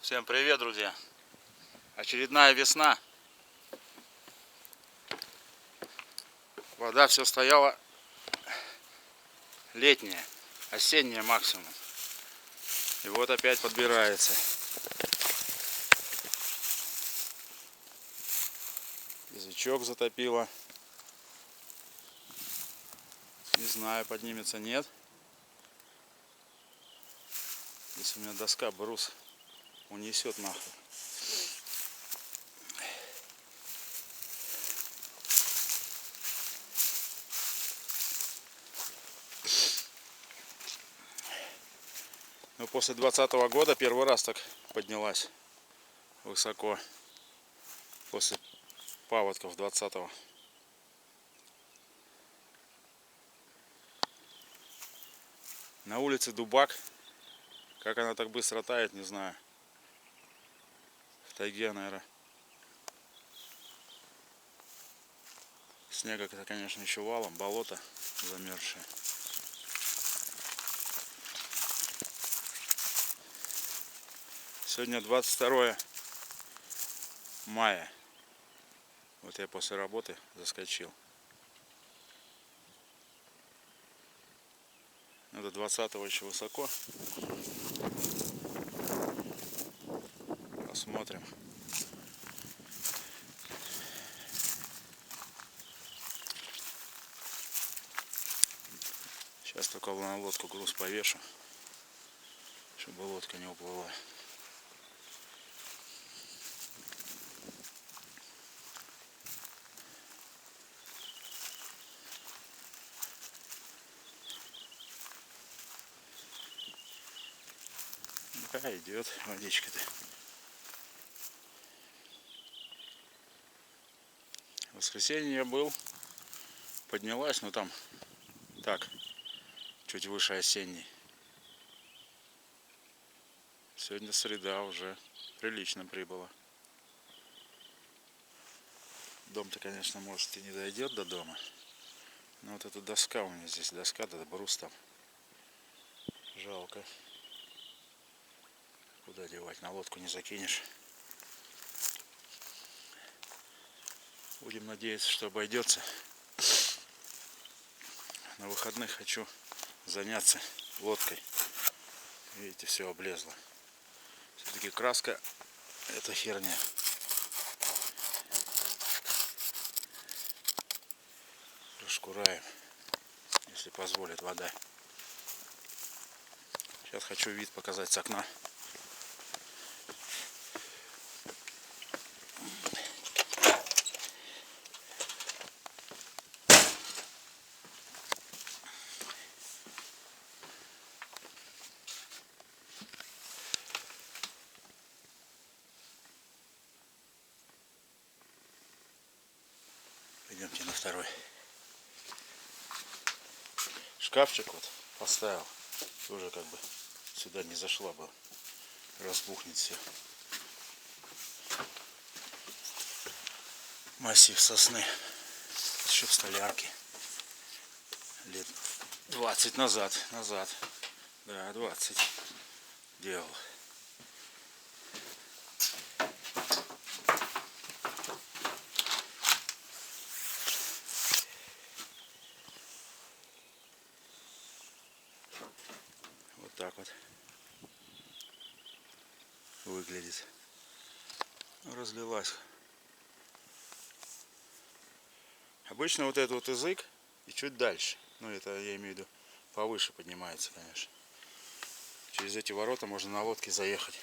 Всем привет, друзья! Очередная весна. Вода все стояла летняя, осенняя максимум. И вот опять подбирается. Язычок затопило. Не знаю, поднимется, нет. Здесь у меня доска, брус, унесет нахуй. Но после 2020 года первый раз так поднялась высоко. После паводков 2020-го. На улице дубак. Как она так быстро тает, не знаю. В тайге, наверное. Снега, это, конечно, еще валом. Болото замерзшее. Сегодня 22 мая. Вот я после работы заскочил. До 20-го еще высоко. Посмотрим. Сейчас только на лодку груз повешу, чтобы лодка не уплыла. Да, идет водичка-то. В воскресенье я был, поднялась, но там так, чуть выше осенней. Сегодня среда, уже прилично прибыла. Дом-то, конечно, может и не дойдет до дома. Но вот эта доска у меня здесь, доска, да брус там. Жалко. Куда девать? На лодку не закинешь. Будем надеяться, что обойдется. На выходных хочу заняться лодкой. Видите, все облезло. Все-таки краска — это херня. Расшкураем, если позволит вода. Сейчас хочу вид показать с окна. Пойдемте на второй. Шкафчик вот поставил. Тоже как бы сюда не зашла бы. Разбухнет все. Массив сосны. Еще в столярке. Лет 20 назад. Да, 20 делал. Вот так вот выглядит. Разлилась. Обычно вот этот вот язык и чуть дальше. Ну, это я имею в виду повыше поднимается, конечно. Через эти ворота можно на лодке заехать.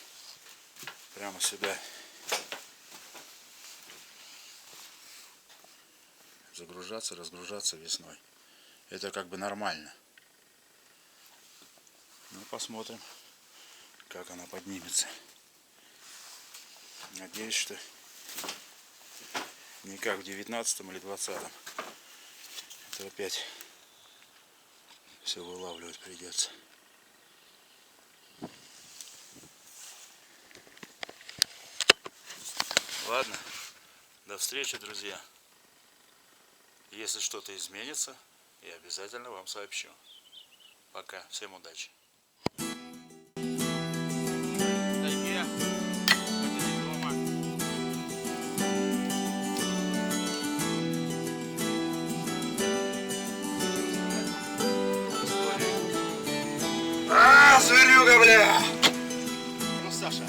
Прямо сюда. Загружаться, разгружаться весной. Это как бы нормально. Ну, посмотрим, как она поднимется. Надеюсь, что не как в 19-м или 20-м. Это опять все вылавливать придется. Ладно, до встречи, друзья. Если что-то изменится, я обязательно вам сообщу. Пока, всем удачи. Ну, Саша,